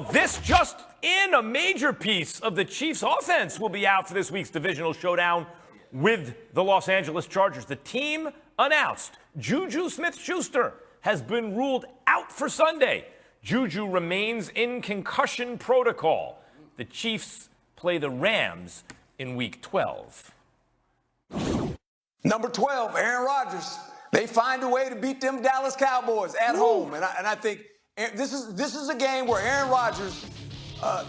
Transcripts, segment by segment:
this just in, a major piece of the Chiefs' offense will be out for this week's divisional showdown with the Los Angeles Chargers. The team announced Juju Smith-Schuster has been ruled out for Sunday. Juju remains in concussion protocol. The Chiefs play the Rams in Week 12. Number 12, Aaron Rodgers. They find a way to beat them Dallas Cowboys at home. And I think this is a game where Aaron Rodgers,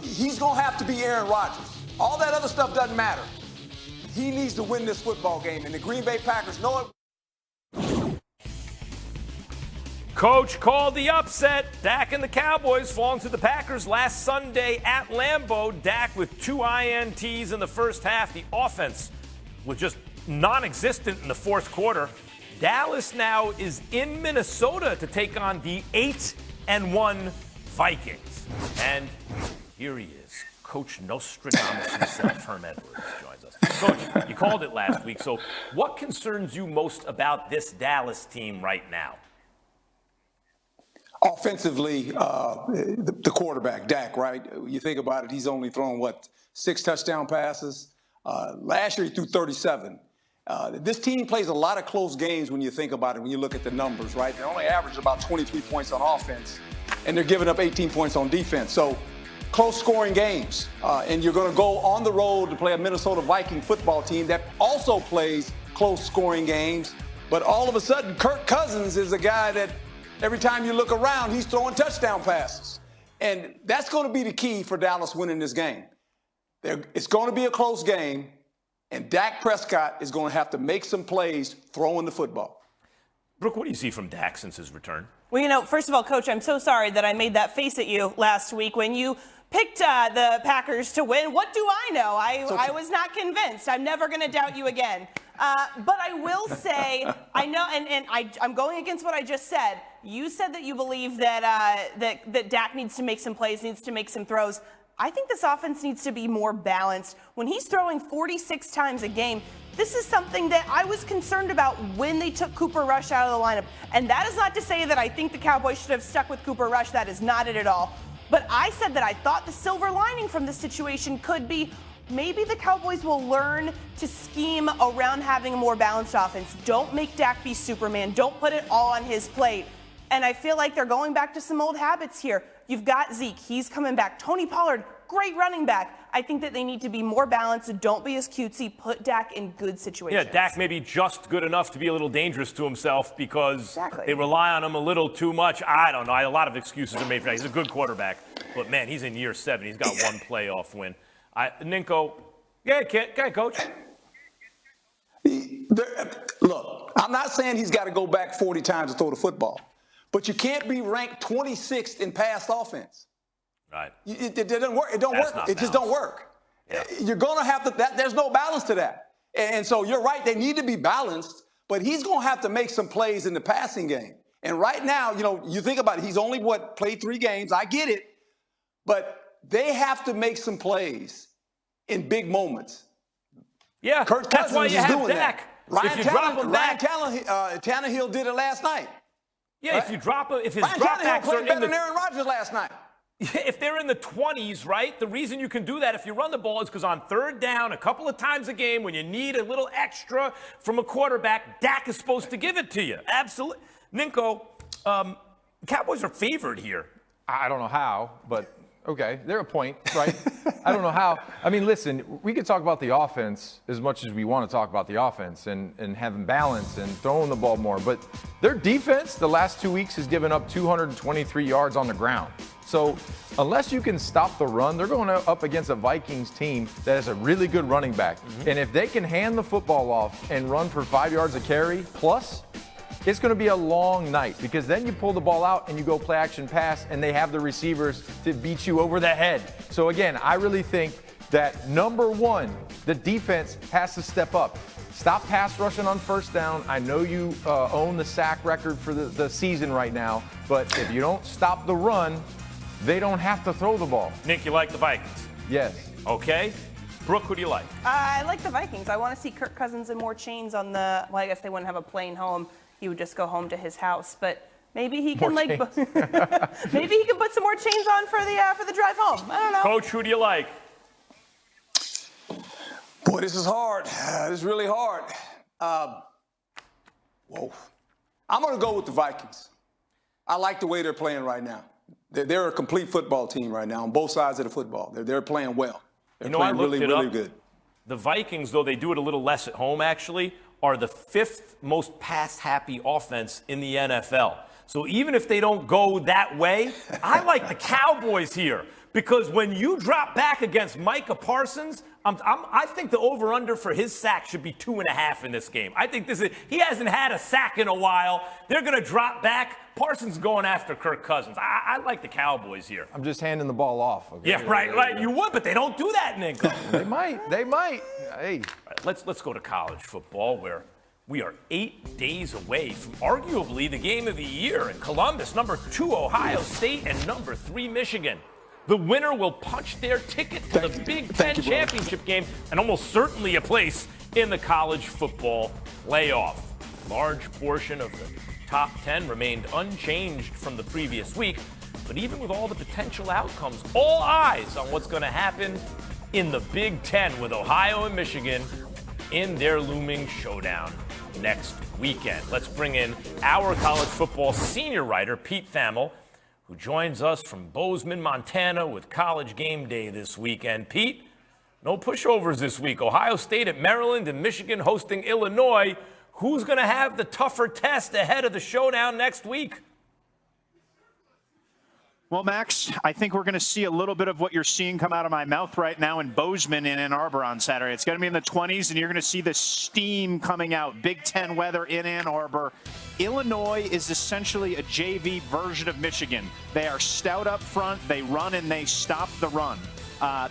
he's going to have to be Aaron Rodgers. All that other stuff doesn't matter. He needs to win this football game, and the Green Bay Packers know it. Coach called the upset. Dak and the Cowboys falling to the Packers last Sunday at Lambeau. Dak with 2 INTs in the first half. The offense was just non-existent in the fourth quarter. Dallas now is in Minnesota to take on the 8-1 Vikings. And here he is, Coach Nostradamus himself, Herm Edwards, joins us. Coach, you called it last week, so what concerns you most about this Dallas team right now? Offensively, the quarterback, Dak, right? You think about it, he's only thrown, 6 touchdown passes? Last year he threw 37. This team plays a lot of close games when you think about it, when you look at the numbers, right? They only average about 23 points on offense, and they're giving up 18 points on defense. So close scoring games. And you're going to go on the road to play a Minnesota Viking football team that also plays close scoring games. But all of a sudden, Kirk Cousins is a guy that every time you look around, he's throwing touchdown passes. And that's going to be the key for Dallas winning this game. It's going to be a close game, and Dak Prescott is going to have to make some plays throwing the football. Brooke, what do you see from Dak since his return? Well, first of all, Coach, I'm so sorry that I made that face at you last week when you picked the Packers to win. What do I know? I was not convinced. I'm never going to doubt you again. But I will say, I know, and I'm going against what I just said. You said that you believe that Dak needs to make some plays, needs to make some throws. I think this offense needs to be more balanced. When he's throwing 46 times a game, this is something that I was concerned about when they took Cooper Rush out of the lineup. And that is not to say that I think the Cowboys should have stuck with Cooper Rush. That is not it at all. But I said that I thought the silver lining from this situation could be maybe the Cowboys will learn to scheme around having a more balanced offense. Don't make Dak be Superman. Don't put it all on his plate. And I feel like they're going back to some old habits here. You've got Zeke. He's coming back. Tony Pollard, great running back. I think that they need to be more balanced. Don't be as cutesy. Put Dak in good situations. Yeah, Dak may be just good enough to be a little dangerous to himself because they rely on him a little too much. I don't know. A lot of excuses are made for that. He's a good quarterback. But, man, he's in year 7. He's got one playoff win. Ninko, go ahead, Coach. Look, I'm not saying he's got to go back 40 times to throw the football. But you can't be ranked 26th in pass offense. Right. It doesn't work. It don't work. It just don't work. Yeah. You're going to have to, there's no balance to that. And so you're right, they need to be balanced, but he's going to have to make some plays in the passing game. And right now, you think about it, he's only, played 3 games. I get it. But they have to make some plays in big moments. Yeah, Kirk that's Cousins why you is have doing Dak. That. If you drop him back, Tannehill did it last night. Yeah, right? If you drop him, if his Ryan drop Tannehill backs are played in better the than Aaron Rodgers last night. If they're in the 20s, right, the reason you can do that if you run the ball is because on third down, a couple of times a game, when you need a little extra from a quarterback, Dak is supposed to give it to you. Absolutely. Ninko, Cowboys are favored here. I don't know how, but okay, they're a point, right? I don't know how. I mean, listen, we could talk about the offense as much as we want to talk about the offense and having balance and throwing the ball more. But their defense the last 2 weeks has given up 223 yards on the ground. So unless you can stop the run, they're going up against a Vikings team that has a really good running back. Mm-hmm. And if they can hand the football off and run for 5 yards a carry plus, it's going to be a long night because then you pull the ball out and you go play action pass and they have the receivers to beat you over the head. So again, I really think that number one, the defense has to step up. Stop pass rushing on first down. I know you own the sack record for the season right now, but if you don't stop the run, they don't have to throw the ball. Nick, you like the Vikings? Yes. Okay. Brooke, who do you like? I like the Vikings. I want to see Kirk Cousins and more chains on the, well, I guess they wouldn't have a plane home. He would just go home to his house. But Maybe he can maybe he can put some more chains on for the drive home. I don't know. Coach, who do you like? Boy, this is hard. This is really hard. Whoa. I'm going to go with the Vikings. I like the way they're playing right now. They're a complete football team right now on both sides of the football. They're playing well. They're playing really good. The Vikings, though they do it a little less at home, actually, are the 5th most pass-happy offense in the NFL. So even if they don't go that way, I like the Cowboys here. Because when you drop back against Micah Parsons, I think the over-under for his sack should be 2.5 in this game. I think he hasn't had a sack in a while. They're going to drop back. Parsons going after Kirk Cousins. I like the Cowboys here. I'm just handing the ball off. Okay? Yeah, right. You would, but they don't do that in England. They might. Hey. Let's go to college football, where we are 8 days away from arguably the game of the year in Columbus. Number 2, Ohio State, and number 3, Michigan. The winner will punch their ticket to the Big Ten championship game and almost certainly a place in the college football playoff. A large portion of the top 10 remained unchanged from the previous week, but even with all the potential outcomes, all eyes on what's going to happen in the Big Ten with Ohio and Michigan in their looming showdown next weekend. Let's bring in our college football senior writer, Pete Thamel, who joins us from Bozeman, Montana, with College Game Day this weekend. Pete, no pushovers this week. Ohio State at Maryland and Michigan hosting Illinois. Who's going to have the tougher test ahead of the showdown next week? Well, Max, I think we're going to see a little bit of what you're seeing come out of my mouth right now in Bozeman in Ann Arbor on Saturday. It's going to be in the 20s, and you're going to see the steam coming out. Big Ten weather in Ann Arbor. Illinois is essentially a JV version of Michigan. They are stout up front. They run and they stop the run.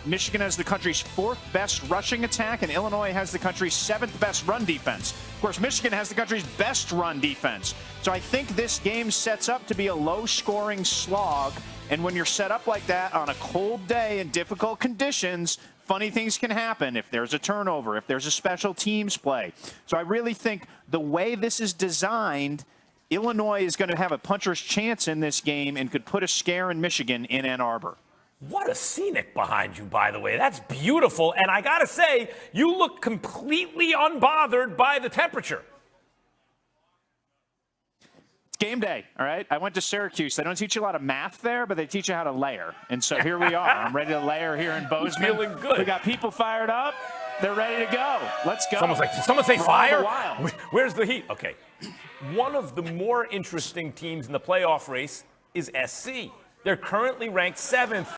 Michigan has the country's 4th best rushing attack, and Illinois has the country's 7th best run defense. Of course, Michigan has the country's best run defense. So I think this game sets up to be a low-scoring slog, and when you're set up like that on a cold day in difficult conditions, funny things can happen if there's a turnover, if there's a special teams play. So I really think the way this is designed, Illinois is going to have a puncher's chance in this game and could put a scare in Michigan in Ann Arbor. What a scenic behind you, by the way. That's beautiful. And I got to say, you look completely unbothered by the temperature. It's game day, all right? I went to Syracuse. They don't teach you a lot of math there, but they teach you how to layer. And so here we are. I'm ready to layer here in Bozeman. Feeling good. We got people fired up. They're ready to go. Let's go. Someone say fire? Where's the heat? Okay. One of the more interesting teams in the playoff race is SC. They're currently ranked 7th